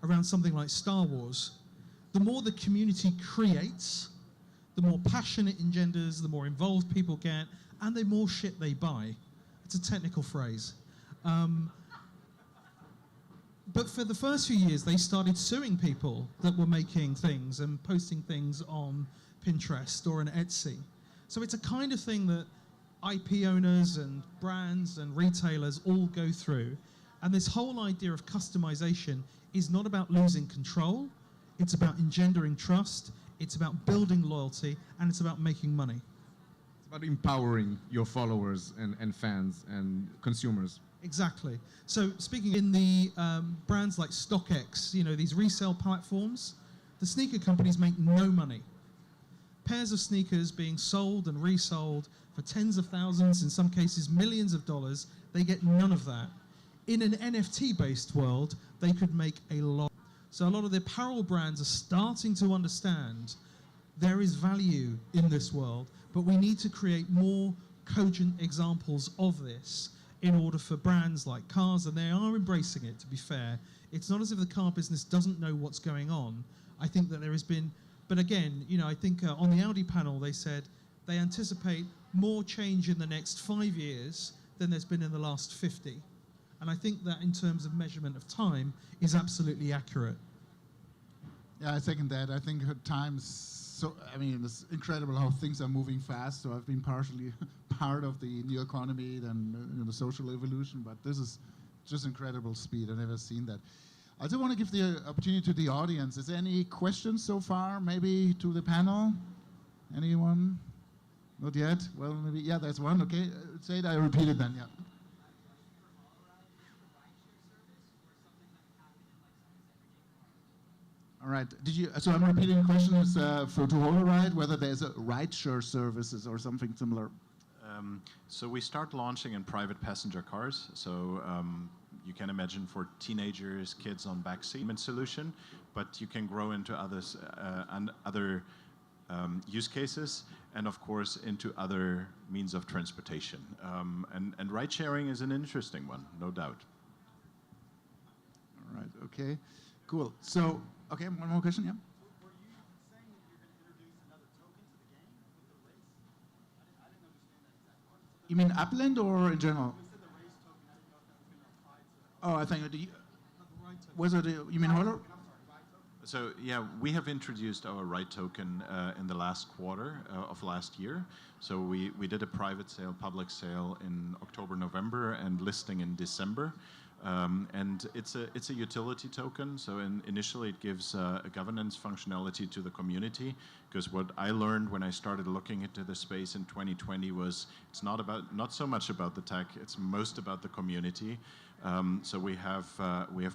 around something like Star Wars, the more the community creates, the more passion it engenders, the more involved people get, and the more shit they buy. It's a technical phrase. But for the first few years, they started suing people that were making things and posting things on Pinterest or on Etsy. So it's a kind of thing that IP owners and brands and retailers all go through. And this whole idea of customization is not about losing control. It's about engendering trust. It's about building loyalty. And it's about making money. It's about empowering your followers and fans and consumers. Exactly. So speaking in the brands like StockX, you know, these resale platforms, the sneaker companies make no money. Pairs of sneakers being sold and resold for tens of thousands, in some cases millions of dollars, they get none of that. In an NFT-based world, they could make a lot. So a lot of the apparel brands are starting to understand there is value in this world, but we need to create more cogent examples of this in order for brands like cars, and they are embracing it, to be fair. It's not as if the car business doesn't know what's going on. I think that there has been, but again, you know, I think on the Audi panel, they said they anticipate more change in the next 5 years than there's been in the last 50. And I think that in terms of measurement of time is absolutely accurate. Yeah, I second that. I think time's so, I mean, it's incredible how things are moving fast. So I've been partially part of the new economy and the social evolution, but this is just incredible speed. I've never seen that. I do want to give the opportunity to the audience. Is there any questions so far? Maybe to the panel? Anyone? Not yet? Well, maybe, yeah, there's one. Okay, say it, I repeat it then, yeah. All right. Did you? So I'm repeating the question is for to Holoride, whether there's a rideshare services or something similar. So we start launching in private passenger cars. So you can imagine for teenagers, kids on backseat solution, but you can grow into others and other use cases, and of course into other means of transportation. And ride sharing is an interesting one, no doubt. All right. Okay. Cool. So. Okay, one more question, yeah? So were you saying that you're going to introduce another token to the game with the race? I didn't understand that exact part. So you mean Upland or in general? You said the race token, I didn't know if that was going to apply to... Oh, I think, was it, you mean Holo? I'm sorry, ride token? So yeah, we have introduced our ride token in the last quarter of last year. So we did a private sale, public sale in October, November, and listing in December. And it's a utility token, so initially it gives a governance functionality to the community, because what I learned when I started looking into the space in 2020 was it's not so much about the tech, it's most about the community. So we have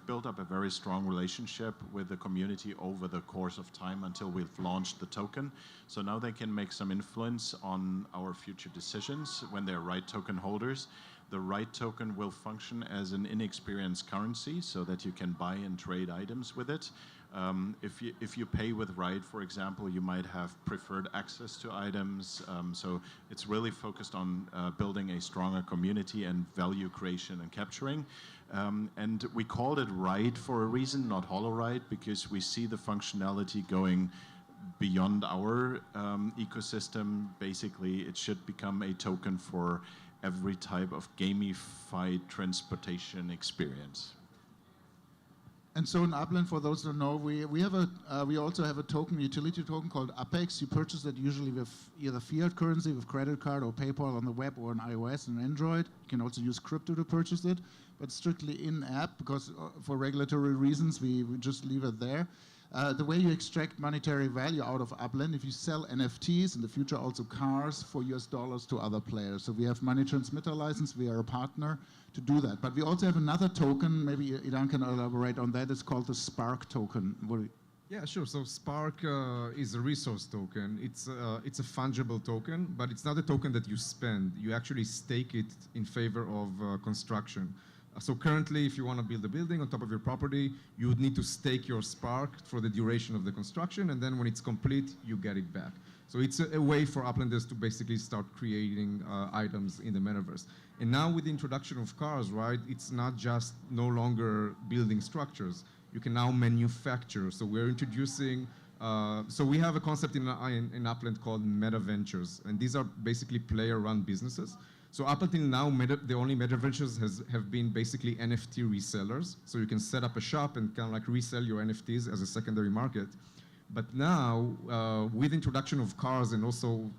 built up a very strong relationship with the community over the course of time until we've launched the token. So now they can make some influence on our future decisions when they're ride token holders. The ride token will function as an inexperienced currency so that you can buy and trade items with it. If you pay with ride, for example, you might have preferred access to items. So it's really focused on building a stronger community and value creation and capturing. And we called it ride for a reason, not Holoride, because we see the functionality going beyond our ecosystem. Basically, it should become a token for every type of gamified transportation experience. And so in Upland, for those who don't know, we also have a token, utility token called Apex. You purchase it usually with either fiat currency, with credit card or PayPal on the web or on iOS and Android. You can also use crypto to purchase it, but strictly in-app, because for regulatory reasons, we just leave it there. The way you extract monetary value out of Upland, if you sell NFTs, in the future also cars for US dollars to other players. So we have money transmitter license, we are a partner to do that. But we also have another token, maybe Idan can elaborate on that, it's called the Spark token. Yeah, sure. So Spark is a resource token. It's a fungible token, but it's not a token that you spend. You actually stake it in favor of construction. So currently, if you want to build a building on top of your property, you would need to stake your Spark for the duration of the construction, and then when it's complete, you get it back. So it's a way for Uplanders to basically start creating items in the metaverse. And now with the introduction of cars, right, it's not just no longer building structures. you can now manufacture. So we're introducing, so we have a concept in Upland called Meta Ventures, and these are basically player-run businesses. So up until now, the only Meta Ventures have been basically NFT resellers. So you can set up a shop and kind of like resell your NFTs as a secondary market. But now, with introduction of cars and also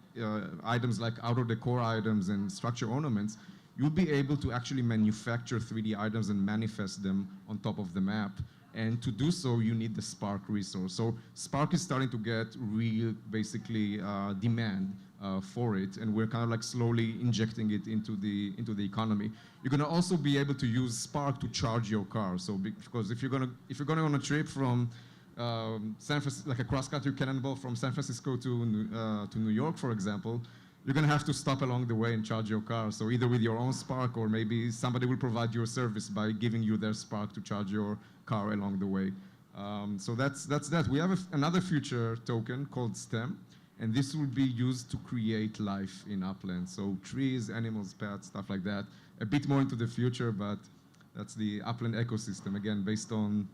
items like outdoor decor items and structure ornaments, you'll be able to actually manufacture 3D items and manifest them on top of the map. And to do so, you need the Spark resource. So Spark is starting to get real, basically, demand for it, and we're kind of like slowly injecting it into the economy. You're gonna also be able to use Spark to charge your car. So because if you're going on a trip from San Francisco, like a cross-country cannonball from San Francisco to New York, for example, you're going to have to stop along the way and charge your car. So either with your own Spark, or maybe somebody will provide you a service by giving you their Spark to charge your car along the way. So that's that. We have another future token called STEM, and this will be used to create life in Upland. So trees, animals, pets, stuff like that. A bit more into the future, but that's the Upland ecosystem, again, based on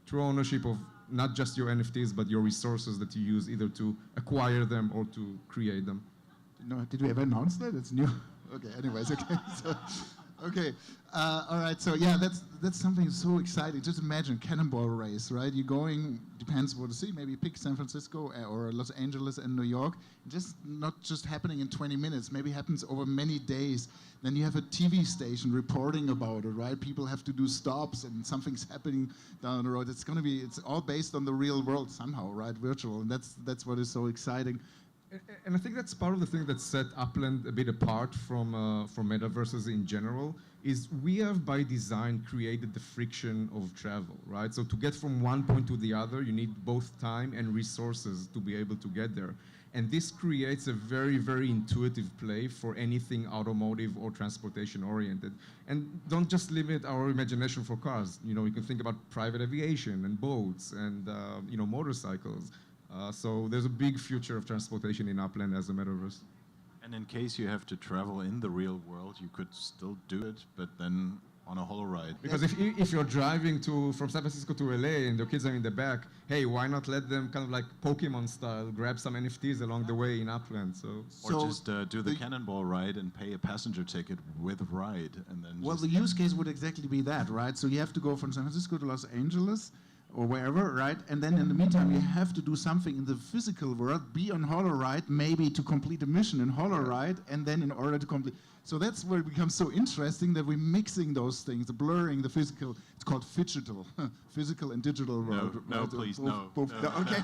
true ownership of not just your NFTs, but your resources that you use either to acquire them or to create them. No, did we ever announce that? It's new. Okay. Anyways, okay. So, okay. All right. So yeah, that's something so exciting. Just imagine cannonball race, right? You're going, depends what to see. Maybe pick San Francisco or Los Angeles and New York. Just not just happening in 20 minutes. Maybe happens over many days. Then you have a TV station reporting about it, right? People have to do stops, and something's happening down the road. It's all based on the real world somehow, right? Virtual, and that's what is so exciting. And I think that's part of the thing that set Upland a bit apart from metaverses in general, is we have by design created the friction of travel, right? So to get from one point to the other, you need both time and resources to be able to get there. And this creates a very, very intuitive play for anything automotive or transportation oriented. And don't just limit our imagination for cars. You know, you can think about private aviation and boats and motorcycles. So there's a big future of transportation in Upland as a metaverse. And in case you have to travel in the real world, you could still do it, but then on a holoride. Because if you're driving from San Francisco to LA and your kids are in the back, hey, why not let them kind of like Pokemon style grab some NFTs along the way in Upland? Or just do the cannonball ride and pay a passenger ticket with ride, and then. Well, the use case would exactly be that, right? So you have to go from San Francisco to Los Angeles, or wherever, right? And then in the meantime, you have to do something in the physical world, be on holoride, maybe to complete a mission in holoride, and then in order to complete. So that's where it becomes so interesting that we're mixing those things, the blurring, the physical. It's called phygital, physical and digital world. No, right? please, both, no. Okay.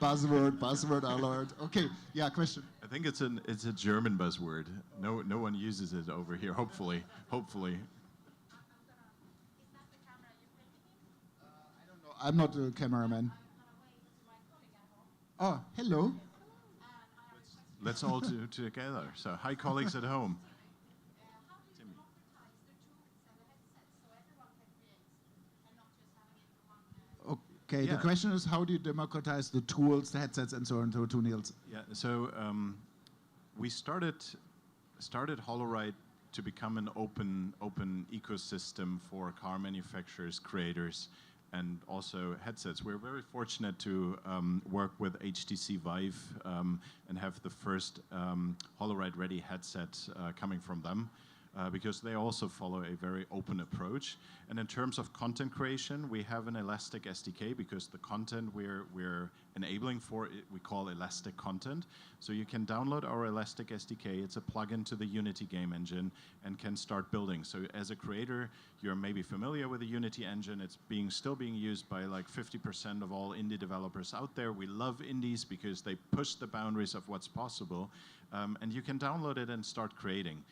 Buzzword alert. Okay, yeah, question. I think it's a German buzzword. No one uses it over here. Hopefully. I'm not a cameraman. Oh, hello. Let's all do together. So, hi, colleagues at home. Timmy. Okay, Yeah. the question is, how do you democratize the tools, the headsets, and so on, to Niels? Yeah. So we started holoride to become an open ecosystem for car manufacturers, creators, and also headsets. We're very fortunate to work with HTC Vive and have the first holoride-ready headset coming from them because they also follow a very open approach. And in terms of content creation, we have an Elastic SDK because the content we're enabling for it, we call Elastic content. So you can download our Elastic SDK. It's a plugin to the Unity game engine and can start building. So as a creator, you're maybe familiar with the Unity engine. It's still being used by like 50% of all indie developers out there. We love indies because they push the boundaries of what's possible. And you can download it and start creating.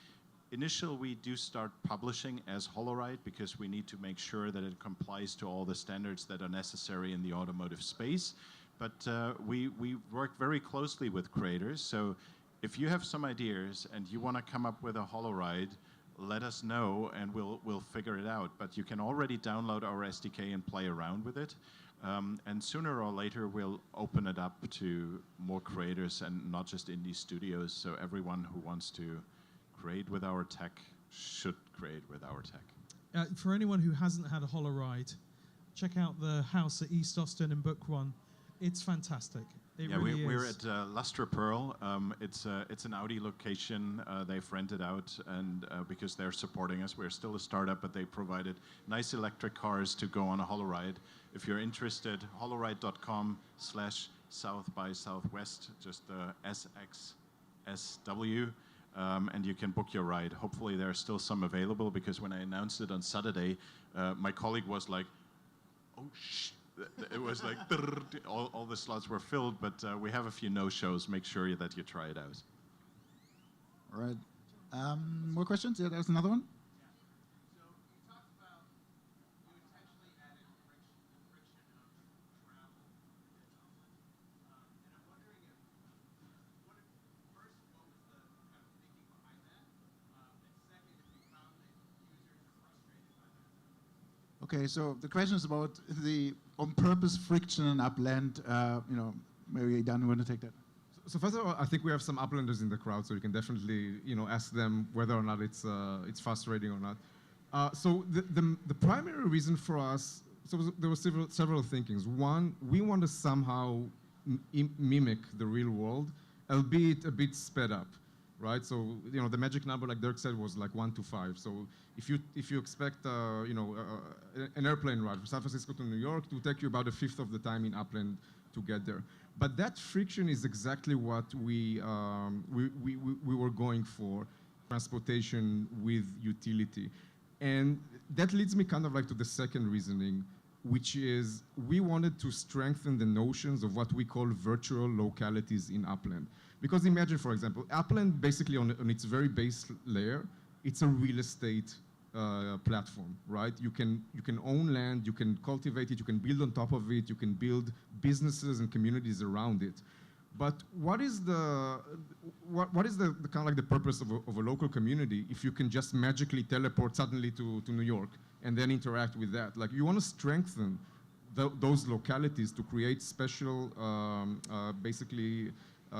Initially, we do start publishing as holoride because we need to make sure that it complies to all the standards that are necessary in the automotive space. But we work very closely with creators. So if you have some ideas and you want to come up with a holoride, let us know and we'll figure it out. But you can already download our SDK and play around with it. And sooner or later, we'll open it up to more creators and not just indie studios. So everyone who wants to create with our tech should create with our tech. For anyone who hasn't had a holoride, check out the house at East Austin and book one. It's fantastic. It Yeah, really we're is. at Lustre Pearl. It's an Audi location. They've rented out, and because they're supporting us, we're still a startup, but they provided nice electric cars to go on a holoride. If you're interested, holoride.com/South by Southwest, just SXSW, and you can book your ride. Hopefully there are still some available, because when I announced it on Saturday, my colleague was like, "Oh, shh." It was like all the slots were filled, but we have a few no-shows. Make sure that you try it out. All right. More questions? Yeah, there's another one. So you talked about you intentionally added friction of travel within Upland, and I'm wondering if first, what was the kind of thinking behind that, and second, if you found that users are frustrated by that. Okay, so the question is about the on-purpose friction in Upland. Maybe Dan, you want to take that? So first of all, I think we have some Uplanders in the crowd, so you can definitely, ask them whether or not it's frustrating or not. So the primary reason for us, so there were several thinkings. One, we want to somehow mimic the real world, albeit a bit sped up, right? So the magic number, like Dirk said, was like 1 to 5. So if you expect an airplane ride from San Francisco to New York, it will take you about a fifth of the time in Upland to get there. But that friction is exactly what we were going for, transportation with utility. And that leads me kind of like to the second reasoning, which is we wanted to strengthen the notions of what we call virtual localities in Upland. Because imagine, for example, Upland basically on its very base layer, it's a real estate platform, right? You can own land, you can cultivate it, you can build on top of it, you can build businesses and communities around it. But what is the kind of like the purpose of a local community if you can just magically teleport suddenly to New York and then interact with that? Like, you want to strengthen those localities to create special,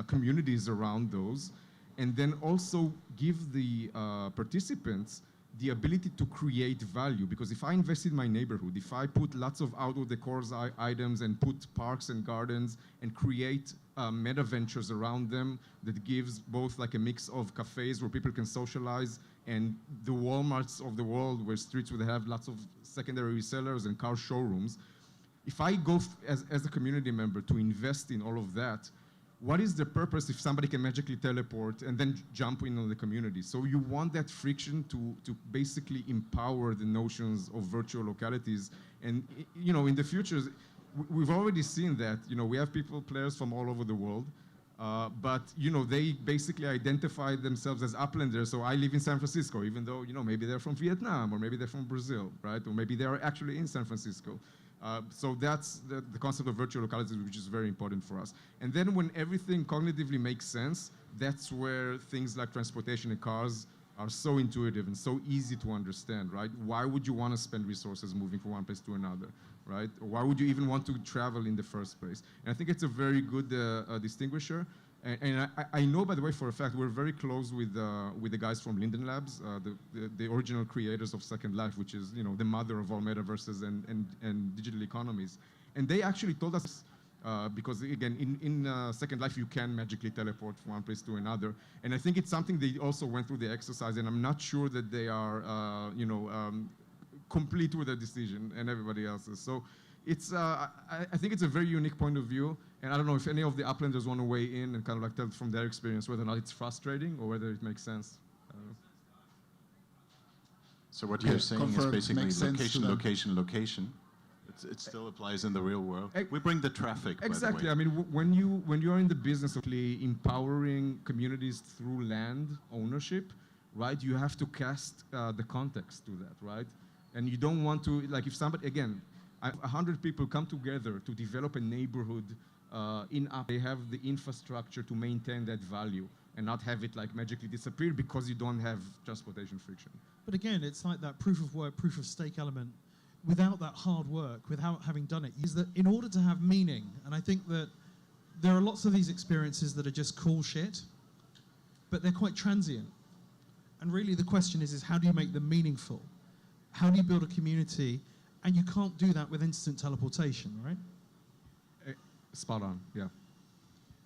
communities around those, and then also give the participants the ability to create value. Because if I invest in my neighborhood, if I put lots of outdoor decor items and put parks and gardens and create meta ventures around them that gives both like a mix of cafes where people can socialize and the Walmarts of the world where streets would have lots of secondary resellers and car showrooms. If I go as a community member to invest in all of that, what is the purpose if somebody can magically teleport and then jump in on the community? So you want that friction to basically empower the notions of virtual localities. And in the future, we've already seen that. We have players from all over the world, but they basically identify themselves as Uplanders. So I live in San Francisco, even though maybe they're from Vietnam or maybe they're from Brazil, right? Or maybe they are actually in San Francisco. So that's the concept of virtual localities, which is very important for us. And then when everything cognitively makes sense, that's where things like transportation and cars are so intuitive and so easy to understand, right? Why would you want to spend resources moving from one place to another, right? Or why would you even want to travel in the first place? And I think it's a very good distinguisher. And I know, by the way, for a fact, we're very close with the guys from Linden Labs, the original creators of Second Life, which is the mother of all metaverses and digital economies. And they actually told us, because again, in Second Life, you can magically teleport from one place to another. And I think it's something they also went through the exercise, and I'm not sure that they are, complete with the decision and everybody else's. So it's, I think it's a very unique point of view. And I don't know if any of the Uplanders want to weigh in and kind of like tell from their experience whether or not it's frustrating or whether it makes sense. So what you're saying is confirmed, basically makes sense to location, them. location, location. It still applies in the real world. We bring the traffic, Exactly. by the way. I mean, when you are in the business of empowering communities through land ownership, right? You have to cast the context to that, right? And you don't want to, like, if somebody, again, 100 people come together to develop a neighborhood they have the infrastructure to maintain that value and not have it like magically disappear because you don't have transportation friction. But again, it's like that proof of work, proof of stake element. Without that hard work, without having done it, is that in order to have meaning, and I think that there are lots of these experiences that are just cool shit, but they're quite transient. And really the question is how do you make them meaningful? How do you build a community? And you can't do that with instant teleportation, right? Spot on, yeah.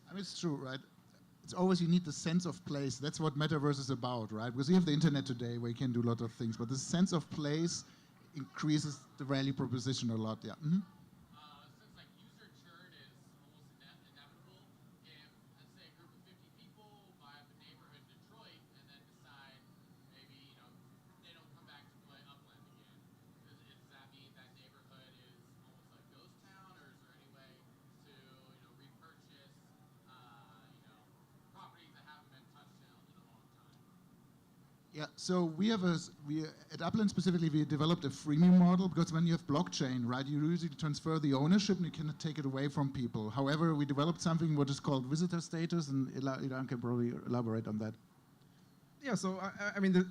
I mean, it's true, right? It's always you need the sense of place. That's what Metaverse is about, right? Because you have the internet today where you can do a lot of things, but the sense of place increases the value proposition a lot, yeah. Mm-hmm. Since like user churn is almost inevitable, if let's say a group of 50 people buy up a neighborhood in Detroit and then decide maybe they don't come back to play Upland again, does that mean that neighborhood is almost like ghost town, or is there any way to repurchase properties that haven't been touched in a long time? Yeah, so we at Upland specifically, we developed a freemium model because when you have blockchain, right, you usually transfer the ownership and you cannot take it away from people. However, we developed something what is called visitor status, and Ilan can probably elaborate on that. Yeah, so I mean, the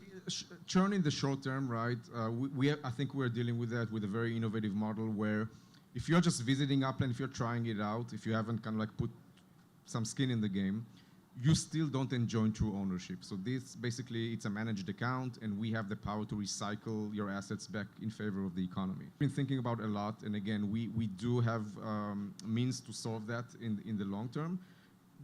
churn in the short term, right? I think we're dealing with that with a very innovative model where if you're just visiting Upland, if you're trying it out, if you haven't kind of like put some skin in the game, you still don't enjoy true ownership. So this basically, it's a managed account, and we have the power to recycle your assets back in favor of the economy. I've been thinking about a lot, and again, we do have means to solve that in the long term.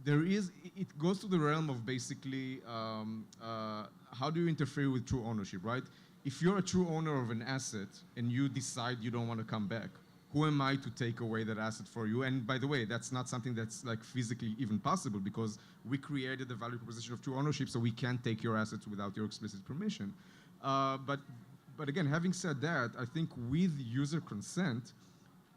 It goes to the realm of basically how do you interfere with true ownership, right? If you're a true owner of an asset and you decide you don't want to come back, who am I to take away that asset for you? And by the way, that's not something that's like physically even possible because we created the value proposition of true ownership, so we can't take your assets without your explicit permission. But again, having said that, I think with user consent,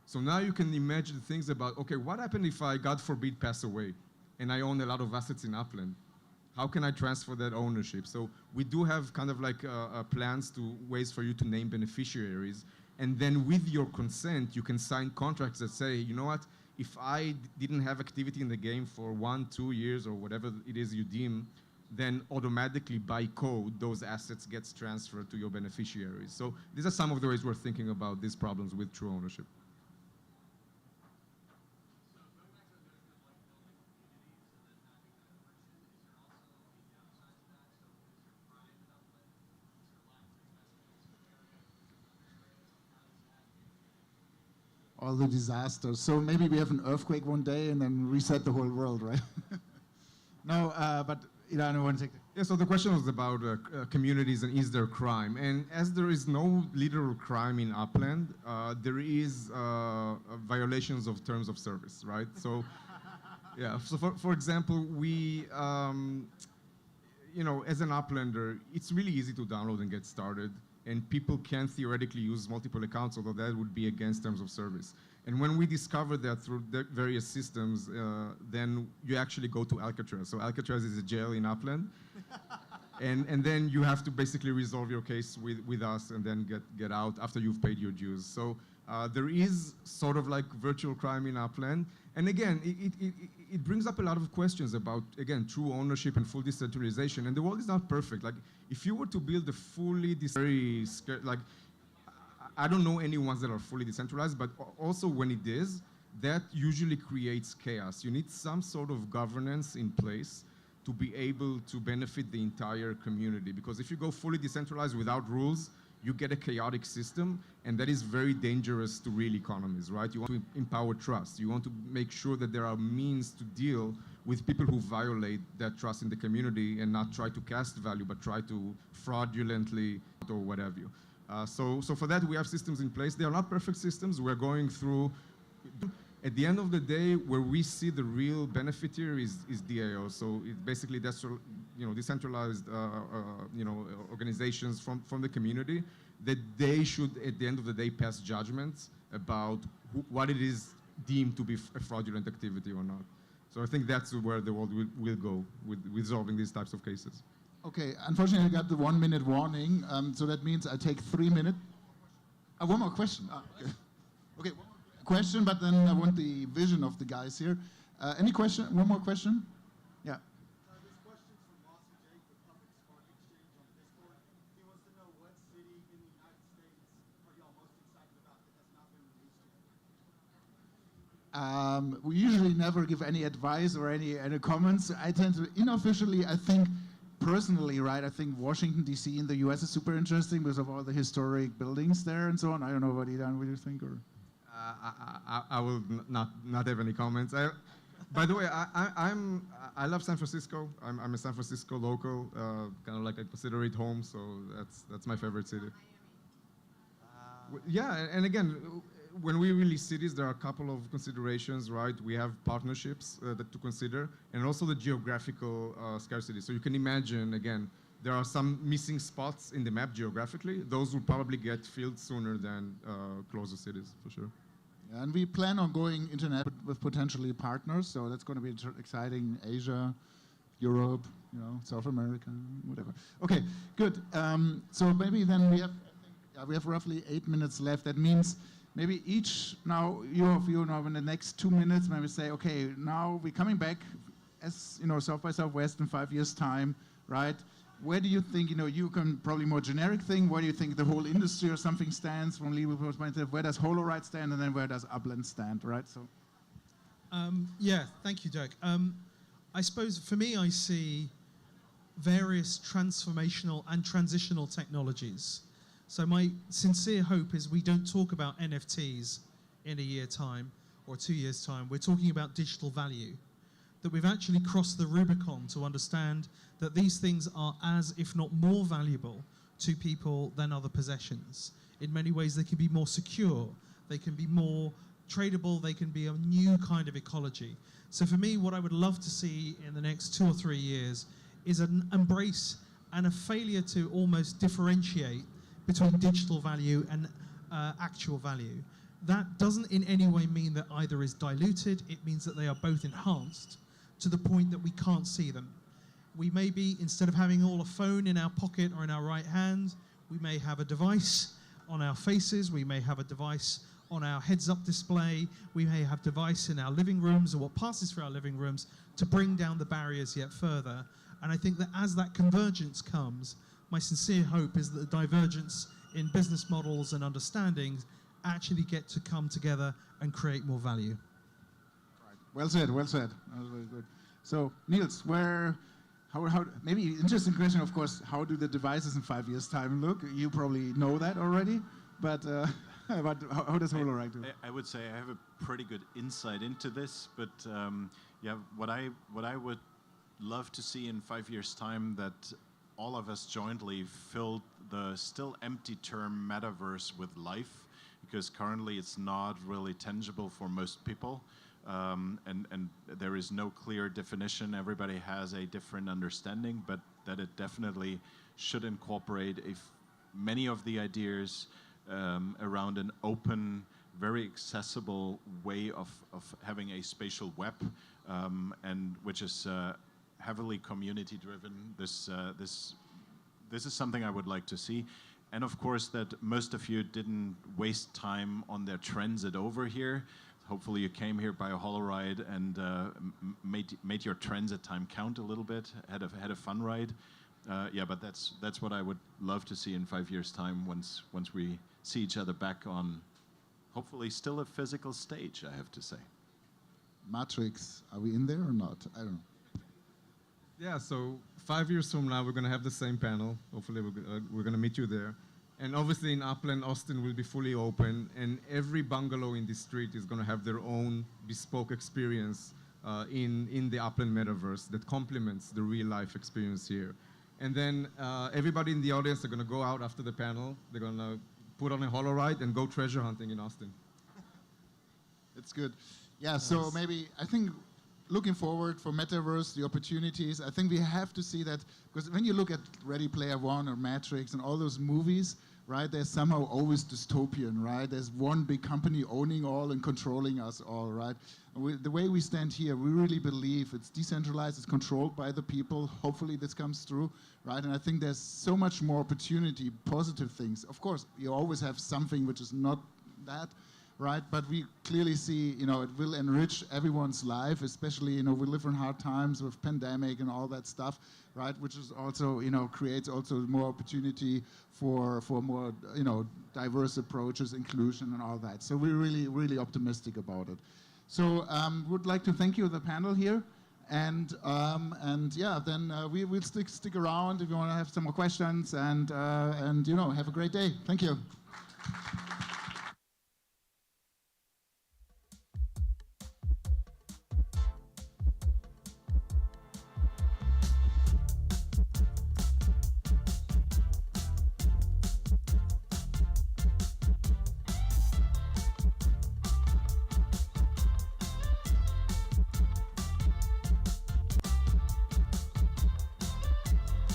so now you can imagine things about, okay, what happened if I, God forbid, pass away and I own a lot of assets in Upland? How can I transfer that ownership? So we do have kind of like plans to ways for you to name beneficiaries. And then with your consent, you can sign contracts that say, you know what, if I didn't have activity in the game for 1, 2 years or whatever it is you deem, then automatically by code, those assets gets transferred to your beneficiaries. So these are some of the ways we're thinking about these problems with true ownership. All the disasters. So maybe we have an earthquake one day and then reset the whole world, right? No, but Ilan, I want to take it. Yeah, so the question was about communities and is there crime? And as there is no literal crime in Upland, there is violations of terms of service, right? So, yeah, so for example, we, as an Uplander, it's really easy to download and get started. And people can theoretically use multiple accounts, although that would be against terms of service. And when we discovered that through the various systems, then you actually go to Alcatraz. So Alcatraz is a jail in Upland. and then you have to basically resolve your case with us and then get out after you've paid your dues. So there is sort of like virtual crime in Upland. And again, it brings up a lot of questions about, again, true ownership and full decentralization. And the world is not perfect. Like, if you were to build a fully I don't know any ones that are fully decentralized, but also when it is, that usually creates chaos. You need some sort of governance in place to be able to benefit the entire community. Because if you go fully decentralized without rules, you get a chaotic system, and that is very dangerous to real economies, right? You want to empower trust. You want to make sure that there are means to deal with people who violate that trust in the community and not try to cast value, but try to fraudulently or whatever you. So for that, we have systems in place. They are not perfect systems. We're going through. At the end of the day, where we see the real benefit here is DAO. So it's basically decentralized organizations from the community that they should, at the end of the day, pass judgments about what it is deemed to be a fraudulent activity or not. So I think that's where the world will go with resolving these types of cases. Okay, unfortunately, I got the 1 minute warning, so that means I take 3 minutes. One more question. Okay, one more question, but then I want the vision of the guys here. Any question? One more question? Yeah. This question's from Bossy Jake with Public Spark Exchange on Discord. He wants to know what city in the United States are y'all most excited about that has not been released yet? We usually never give any advice or any comments. I tend to, unofficially, I think personally, right, I think Washington, D.C. in the U.S. is super interesting because of all the historic buildings there and so on. I don't know what you think, or? I will not have any comments. By the way, I love San Francisco. I'm a San Francisco local, kind of like I consider it home. So that's my favorite city. Yeah, and again, when we release cities, there are a couple of considerations, right? We have partnerships that to consider, and also the geographical scarcity. So you can imagine, again, there are some missing spots in the map geographically. Those will probably get filled sooner than closer cities, for sure. Yeah, and we plan on going internet with potentially partners, so that's going to be exciting. Asia, Europe, South America, whatever. Okay, good. So maybe then we have roughly 8 minutes left. That means maybe each now, you now in the next 2 minutes, maybe say, okay, now we're coming back as South by Southwest in 5 years' time, right? Where do you think, you can probably more generic thing, where do you think the whole industry or something stands from legal perspective? Where does HoloRide stand, and then where does Upland stand, right? So. Yeah, thank you, Dirk. I suppose for me, I see various transformational and transitional technologies. So my sincere hope is we don't talk about NFTs in a year's time or 2 years' time. We're talking about digital value, that we've actually crossed the Rubicon to understand that these things are as, if not more valuable to people than other possessions. In many ways, they can be more secure, they can be more tradable, they can be a new kind of ecology. So for me, what I would love to see in the next 2 or 3 years is an embrace and a failure to almost differentiate between digital value and actual value. That doesn't in any way mean that either is diluted, it means that they are both enhanced to the point that we can't see them. We may be, instead of having all a phone in our pocket or in our right hand, we may have a device on our faces, we may have a device on our heads-up display, we may have device in our living rooms or what passes through our living rooms to bring down the barriers yet further. And I think that as that convergence comes, my sincere hope is that the divergence in business models and understandings actually get to come together and create more value. Right. Well said, well said. That was very good. So, Niels, how maybe interesting question, of course, how do the devices in 5 years' time look? You probably know that already, but how does HoloRide do? I would say I have a pretty good insight into this, but yeah, what I would love to see in 5 years' time that all of us jointly filled the still empty term metaverse with life, because currently it's not really tangible for most people. And there is no clear definition. Everybody has a different understanding, but that it definitely should incorporate many of the ideas around an open, very accessible way of having a spatial web, and which is heavily community-driven. This is something I would like to see. And of course, that most of you didn't waste time on their transit over here. Hopefully you came here by a HoloRide and made your transit time count a little bit, had a fun ride. Yeah, but that's what I would love to see in 5 years' time once we see each other back on, hopefully still a physical stage, I have to say. Matrix, are we in there or not? I don't know. Yeah, so 5 years from now, we're going to have the same panel. Hopefully, we're going to meet you there. And obviously, in Upland, Austin will be fully open, and every bungalow in the street is going to have their own bespoke experience in the Upland Metaverse that complements the real-life experience here. And then everybody in the audience are going to go out after the panel. They're going to put on a HoloRide and go treasure hunting in Austin. That's good. Yeah, so maybe, I think, looking forward for Metaverse, the opportunities, I think we have to see that, because when you look at Ready Player One or Matrix and all those movies, right, they're somehow always dystopian, right? There's one big company owning all and controlling us all, right? The way we stand here, we really believe it's decentralized, it's controlled by the people. Hopefully this comes through, right? And I think there's so much more opportunity, positive things. Of course, you always have something which is not that, right? But we clearly see, it will enrich everyone's life, especially, we live in hard times with pandemic and all that stuff, right? Which is also, creates also more opportunity for more, diverse approaches, inclusion and all that. So we're really, really optimistic about it. So would like to thank you, the panel here. And yeah, then we'll stick around if you want to have some more questions, and have a great day. Thank you.